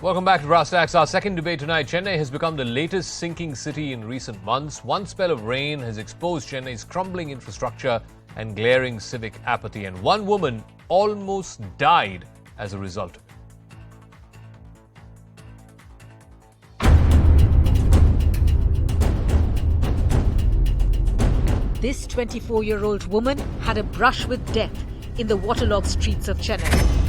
Welcome back to BrassTacks. Our second debate tonight. Chennai has become the latest sinking city in recent months. One spell of rain has exposed Chennai's crumbling infrastructure and glaring civic apathy. And one woman almost died as a result of it. This 24-year-old woman had a brush with death in the waterlogged streets of Chennai.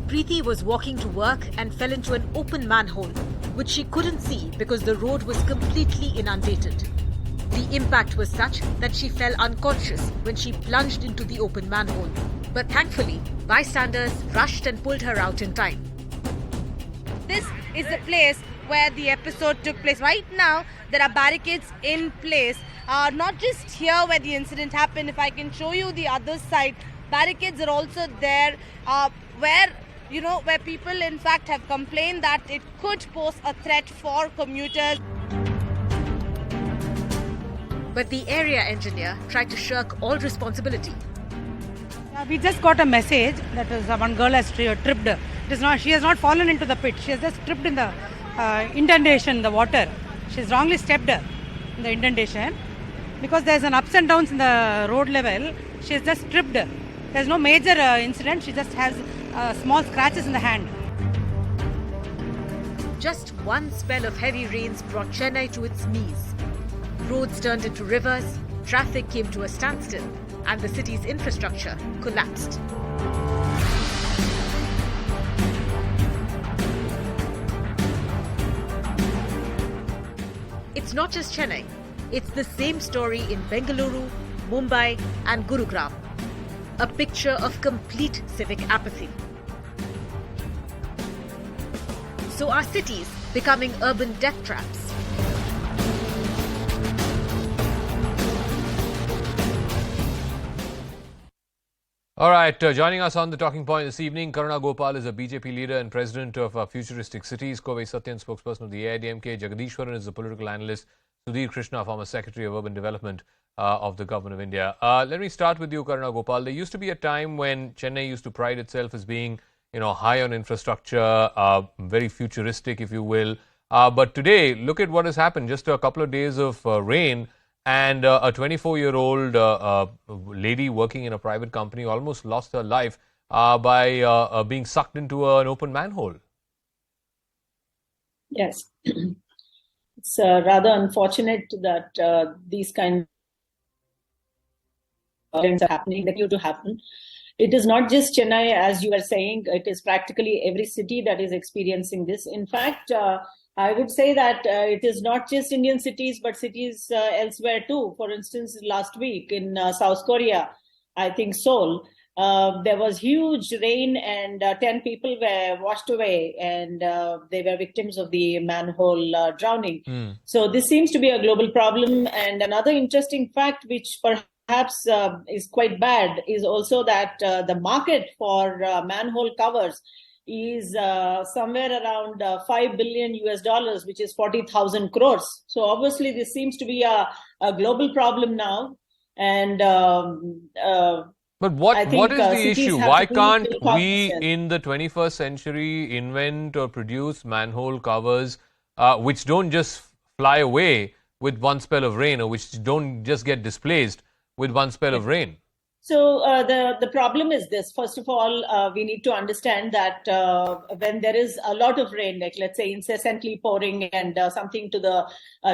Preeti was walking to work and fell into an open manhole, which she couldn't see because the road was completely inundated. The impact was such that she fell unconscious when she plunged into the open manhole. But thankfully, bystanders rushed and pulled her out in time. This is the place where the episode took place. Right now, there are barricades in place. Not just here where the incident happened. If I can show you the other side, barricades are also there where people in fact have complained that it could pose a threat for commuters. But the area engineer tried to shirk all responsibility. We just got a message that one girl has tripped. She has not fallen into the pit. She has just tripped in the indentation, the water. She has wrongly stepped in the indentation. Because there's an ups and downs in the road level, she has just tripped. There's no major incident. She just has small scratches in the hand. Just one spell of heavy rains brought Chennai to its knees. Roads turned into rivers, traffic came to a standstill, and the city's infrastructure collapsed. It's not just Chennai. It's the same story in Bengaluru, Mumbai, and Gurugram. A picture of complete civic apathy. So are cities becoming urban death traps? All right, joining us on the talking point this evening, Karuna Gopal is a BJP leader and president of Futuristic Cities. Kovai Satyan, spokesperson of the AIDMK. Jagadishwaran is a political analyst. Sudhir Krishna, former Secretary of Urban Development of the Government of India. Let me start with you, Karuna Gopal. There used to be a time when Chennai used to pride itself as being, high on infrastructure, very futuristic, if you will. But today, look at what has happened. Just a couple of days of rain, and a 24-year-old lady working in a private company almost lost her life by being sucked into an open manhole. Yes. It's rather unfortunate that these kind of events are happening, that due to happen. It is not just Chennai, as you were saying, it is practically every city that is experiencing this. In fact, I would say that it is not just Indian cities, but cities elsewhere too. For instance, last week in South Korea, I think Seoul, there was huge rain and 10 people were washed away and they were victims of the manhole drowning. So this seems to be a global problem. And another interesting fact, which perhaps is quite bad, is also that the market for manhole covers is somewhere around $5 billion US, which is 40,000 crores. So obviously this seems to be a global problem now. And but what is the issue? Why can't we in the 21st century invent or produce manhole covers which don't just fly away with one spell of rain, or which don't just get displaced with one spell of rain? So the problem is this. First of all, we need to understand that when there is a lot of rain, like let's say incessantly pouring and something to the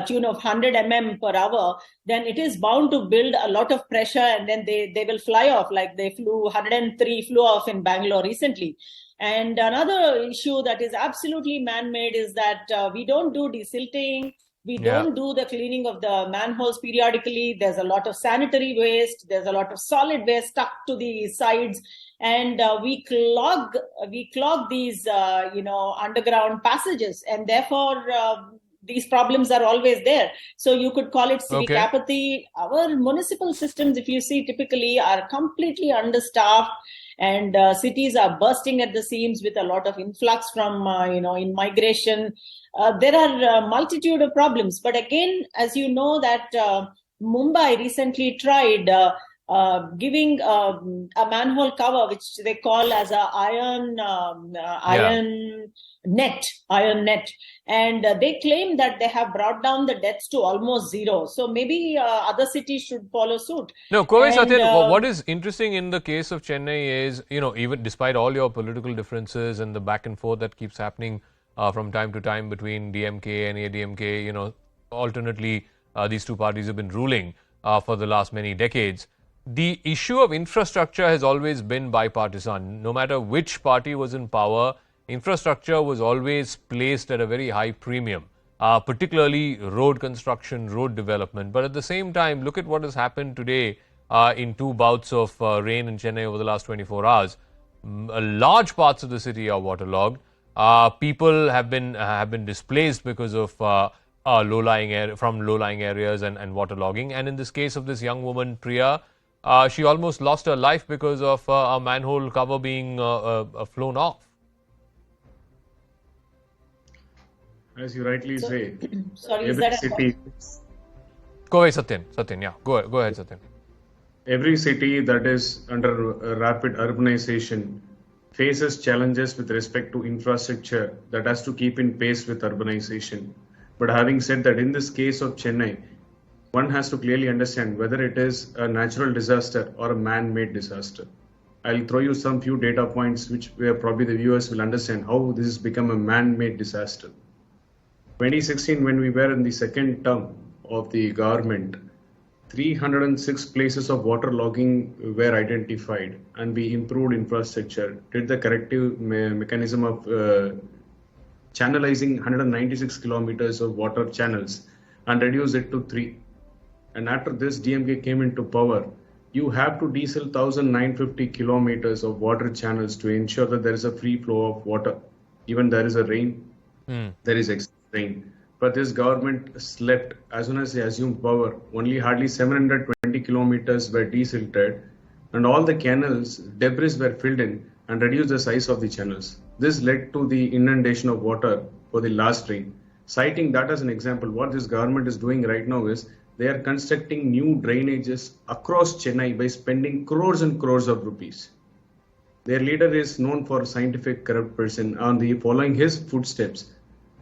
tune of 100 mm per hour, then it is bound to build a lot of pressure and then they will fly off, like 103 flew off in Bangalore recently. And another issue that is absolutely man-made is that we don't do desilting. We don't do the cleaning of the manholes periodically. There's a lot of sanitary waste. There's a lot of solid waste stuck to the sides. And we clog these, underground passages. And therefore, these problems are always there. So you could call it civic apathy. Our municipal systems, if you see, typically are completely understaffed. And cities are bursting at the seams with a lot of influx from, in migration. There are a multitude of problems. But again, as you know, that Mumbai recently tried giving a manhole cover, which they call as a iron net, and they claim that they have brought down the deaths to almost zero. So maybe other cities should follow suit. No, Kovai Satyan, what is interesting in the case of Chennai is, even despite all your political differences and the back and forth that keeps happening from time to time between DMK and ADMK, alternately these two parties have been ruling for the last many decades. The issue of infrastructure has always been bipartisan. No matter which party was in power, infrastructure was always placed at a very high premium, particularly road construction, road development. But at the same time, look at what has happened today in two bouts of rain in Chennai over the last 24 hours. Large parts of the city are waterlogged. People have been displaced because of low-lying areas and waterlogging. And in this case of this young woman, Priya, she almost lost her life because of a manhole cover being flown off. As you rightly say, sorry, every city. Go ahead, Satyan. Yeah, go ahead, Satyan. Every city that is under rapid urbanization faces challenges with respect to infrastructure that has to keep in pace with urbanization. But having said that, in this case of Chennai, one has to clearly understand whether it is a natural disaster or a man-made disaster. I'll throw you some few data points where probably the viewers will understand how this has become a man-made disaster. 2016, when we were in the second term of the government, 306 places of water logging were identified, and we improved infrastructure, did the corrective mechanism of channelizing 196 kilometers of water channels and reduced it to 3. And after this, DMK came into power. You have to diesel 1,950 kilometers of water channels to ensure that there is a free flow of water. Even there is a rain, there is excess rain. But this government slept. As soon as they assumed power, only hardly 720 kilometers were desilted, and all the canals, debris were filled in and reduced the size of the channels. This led to the inundation of water for the last rain. Citing that as an example, what this government is doing right now is they are constructing new drainages across Chennai by spending crores and crores of rupees. Their leader is known for a scientific corrupt person. Following his footsteps,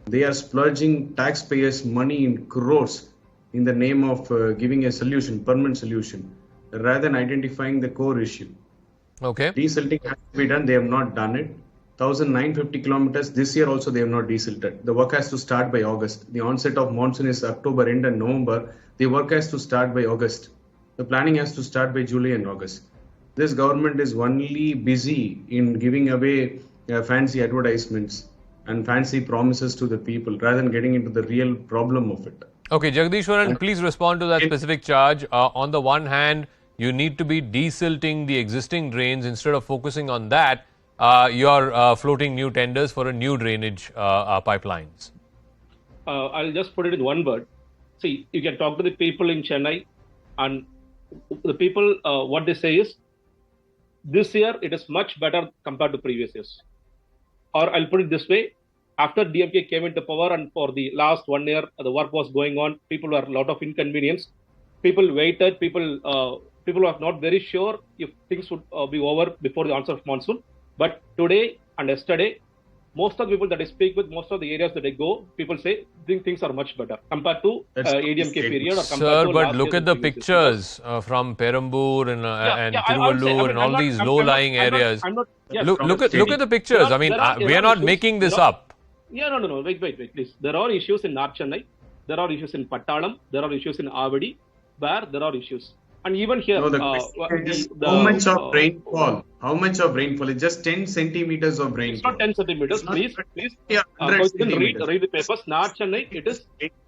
they are splurging taxpayers' money in crores in the name of giving a solution, permanent solution, rather than identifying the core issue. Okay. Desilting has to be done. They have not done it. 1,950 kilometers. This year also they have not desilted. The work has to start by August. The onset of monsoon is October end and November. The work has to start by August. The planning has to start by July and August. This government is only busy in giving away fancy advertisements and fancy promises to the people rather than getting into the real problem of it. Okay, Jagdishwaran, please respond to that specific charge. On the one hand, you need to be desilting the existing drains. Instead of focusing on that, you're floating new tenders for a new drainage pipelines. I'll just put it in one word. See, you can talk to the people in Chennai, and the people, what they say is, this year it is much better compared to previous years. Or I'll put it this way, after DMK came into power and for the last 1 year, the work was going on, people were a lot of inconvenience. People waited, people were not very sure if things would be over before the onset of monsoon. But today and yesterday, most of the people that I speak with, most of the areas that I go, people say things are much better compared to ADMK period or compared to but look at the pictures from Perambur and Tiruvallur and all these low-lying areas. Look at the pictures. We are not making this up. Yeah, no. Wait, please. There are issues in North Chennai. There are issues in Pattalam. There are issues in Avadi, where there are issues. And even here, how much of rainfall? How much of rainfall? It's just 10 centimeters of rainfall. It's not 10 centimeters. Please. Yeah, read the papers. North Chennai, it is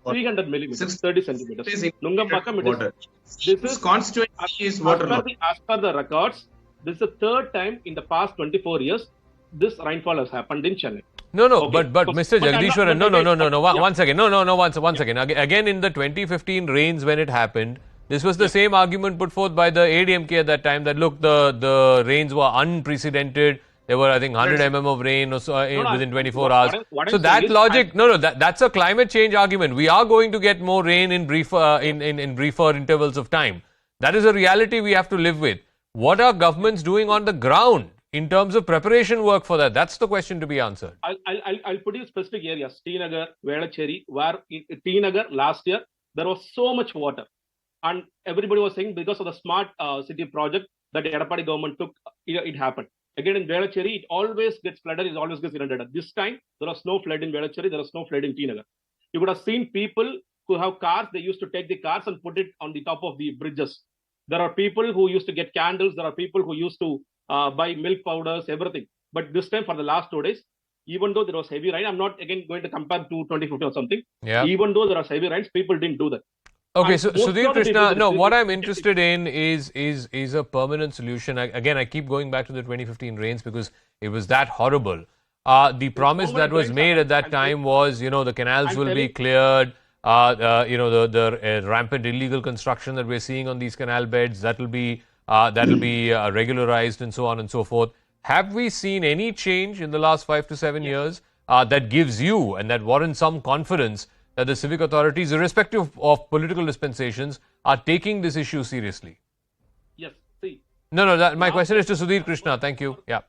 300 millimeters, 30 centimeters. Nungampakam, it is. This constituency is waterlogged. As per the records, this is the third time in the past 24 years this rainfall has happened in Chennai. No, okay. but Mr. Jagdishwaran, no. One second. No, one second. Again, in the 2015 rains when it happened, this was the same argument put forth by the ADMK at that time that look, the rains were unprecedented. There were, I think, 100 mm of rain or so within 24 hours. So that logic, that's a climate change argument. We are going to get more rain in briefer intervals of time. That is a reality we have to live with. What are governments doing on the ground in terms of preparation work for that? That's the question to be answered. I'll put you specific areas. Srinagar, Velachery, where in Srinagar last year, there was so much water. And everybody was saying because of the smart city project that the Adapati government took, it happened. Again, in Velachery, it always gets flooded, it always gets inundated. This time, there was no flood in Velachery, there was no flood in Srinagar. You could have seen people who have cars, they used to take the cars and put it on the top of the bridges. There are people who used to get candles, there are people who used to buy milk powders, everything. But this time, for the last 2 days, even though there was heavy rain, I'm not again going to compare to 2015 or something. Yeah. Even though there was heavy rains, people didn't do that. Okay, so Sudhir Krishna, no, what I'm interested in is a permanent solution. Again, I keep going back to the 2015 rains because it was that horrible. The promise that was made at that time was, the canals will be cleared. The rampant illegal construction that we're seeing on these canal beds, that'll be regularized and so on and so forth. Have we seen any change in the last 5 to 7 years that gives you and that warrants some confidence that the civic authorities, irrespective of political dispensations, are taking this issue seriously? Yes, see. No, my question is to Sudhir Krishna. Thank you. Yeah.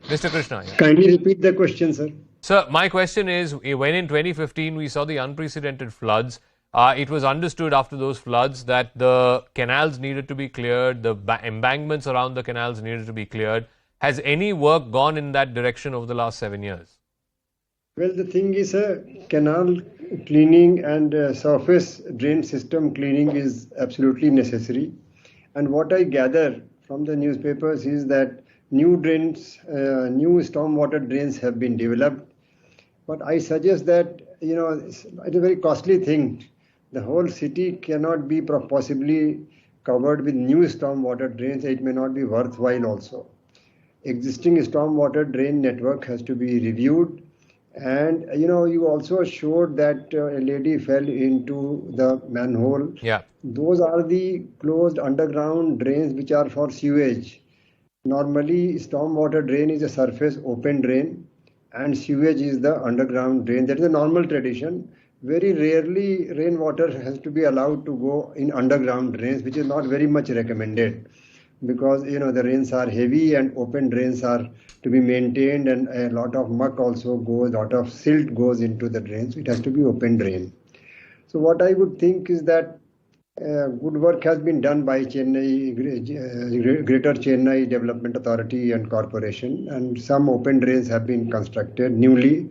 Mr. Krishna. Yeah. Kindly repeat the question, sir. Sir, my question is, when in 2015 we saw the unprecedented floods, it was understood after those floods that the canals needed to be cleared, the embankments around the canals needed to be cleared. Has any work gone in that direction over the last 7 years? Well, the thing is, canal cleaning and surface drain system cleaning is absolutely necessary. And what I gather from the newspapers is that new stormwater drains have been developed. But I suggest that, it's a very costly thing. The whole city cannot be possibly covered with new stormwater drains. It may not be worthwhile also. Existing stormwater drain network has to be reviewed. And, you also showed that a lady fell into the manhole. Yeah. Those are the closed underground drains which are for sewage. Normally, stormwater drain is a surface open drain and sewage is the underground drain. That is a normal tradition. Very rarely rainwater has to be allowed to go in underground drains, which is not very much recommended. Because the rains are heavy and open drains are to be maintained, and a lot of muck also goes, a lot of silt goes into the drains. It has to be open drain. So what I would think is that good work has been done by Chennai, Greater Chennai Development Authority and Corporation, and some open drains have been constructed newly.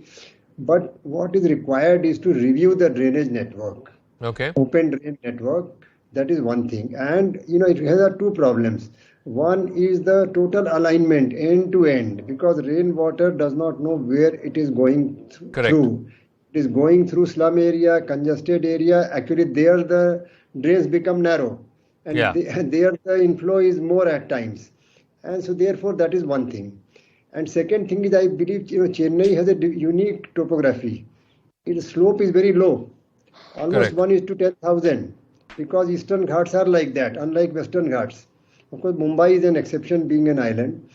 But what is required is to review the drainage network. Okay. Open drain network. That is one thing. And, it has two problems. One is the total alignment end to end, because rainwater does not know where it is going through. It is going through slum area, congested area. Actually, there the drains become narrow. And there the inflow is more at times. And so therefore, that is one thing. And second thing is, I believe, Chennai has a unique topography. Its slope is very low. Almost 1 is to 10,000. Because Eastern Ghats are like that, unlike Western Ghats. Of course, Mumbai is an exception, being an island.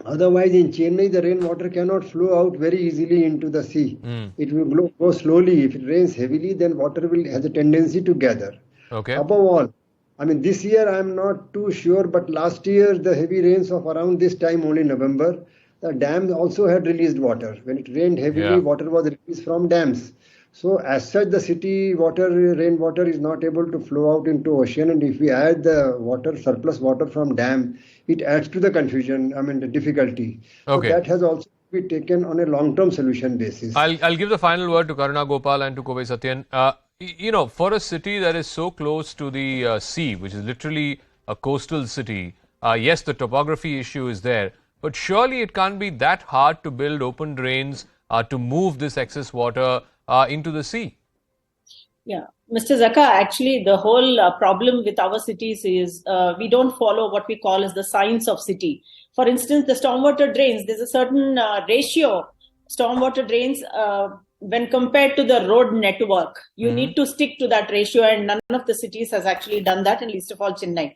Otherwise, in Chennai, the rainwater cannot flow out very easily into the sea. It will go slowly. If it rains heavily, then water has a tendency to gather. Okay. Above all, this year I am not too sure, but last year, the heavy rains of around this time, only November, the dams also had released water. When it rained heavily, water was released from dams. So as such, the city rainwater is not able to flow out into ocean. And if we add the surplus water from dam, it adds to the confusion, the difficulty. Okay. So that has also to be taken on a long-term solution basis. I'll give the final word to Karuna Gopal and to Kovai Satyan. For a city that is so close to the sea, which is literally a coastal city, yes, the topography issue is there, but surely it can't be that hard to build open drains to move this excess water into the sea. Yeah, Mr. Zaka, actually the whole problem with our cities is we don't follow what we call as the science of city. For instance, the stormwater drains, there's a certain ratio. Stormwater drains, when compared to the road network, you need to stick to that ratio, and none of the cities has actually done that, and least of all Chennai.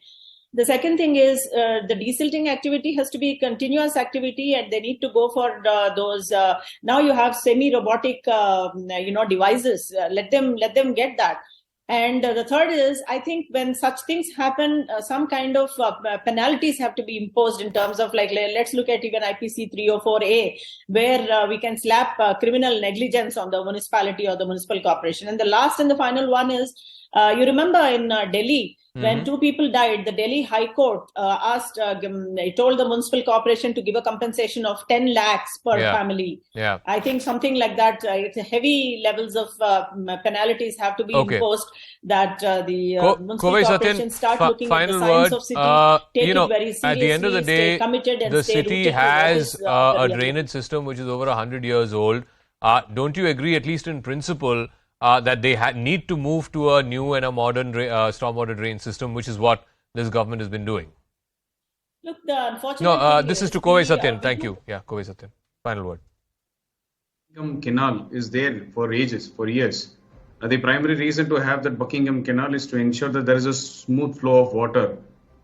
The second thing is the desilting activity has to be continuous activity, and they need to go for those. Now you have semi-robotic, devices. Let them get that. And the third is, I think when such things happen, some kind of penalties have to be imposed in terms of, like, let's look at even IPC 304A, where we can slap criminal negligence on the municipality or the municipal corporation. And the last and the final one is, you remember in Delhi, when two people died, the Delhi High Court told the municipal corporation to give a compensation of 10 lakhs per family. Yeah. I think something like that. It's heavy levels of penalties have to be imposed, that the municipal corporation start looking at the science of city, take it very seriously, at the end of the day, stay committed, and the stay city rooted has to what is a drainage system which is over 100 years old. Don't you agree, at least in principle, that they need to move to a new and a modern stormwater drain system, which is what this government has been doing? Look, the unfortunate this is to Kovai Satyan. Thank you. Yeah, Kovai Satyan. Final word. Buckingham Canal is there for ages, for years. The primary reason to have that Buckingham Canal is to ensure that there is a smooth flow of water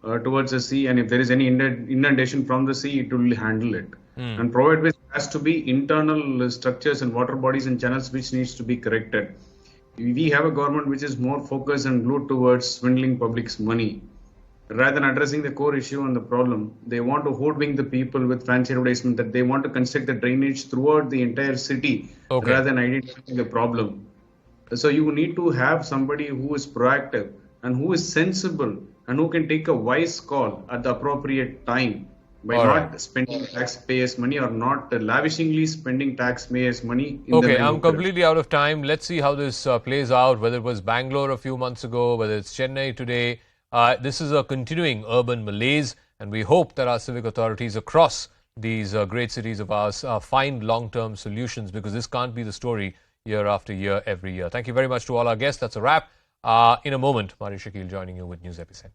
towards the sea, and if there is any inundation from the sea, it will handle it. And provide which has to be internal structures and water bodies and channels which needs to be corrected. We have a government which is more focused and glued towards swindling public's money. Rather than addressing the core issue and the problem, they want to hoodwink the people with fancy advertisement that they want to construct the drainage throughout the entire city rather than identifying the problem. So you need to have somebody who is proactive and who is sensible and who can take a wise call at the appropriate time by not spending taxpayers' money or not lavishingly spending taxpayers' money. I'm completely out of time. Let's see how this plays out, whether it was Bangalore a few months ago, whether it's Chennai today. This is a continuing urban malaise, and we hope that our civic authorities across these great cities of ours find long-term solutions, because this can't be the story year after year, every year. Thank you very much to all our guests. That's a wrap. In a moment, Mari Shakil joining you with News Epicenter.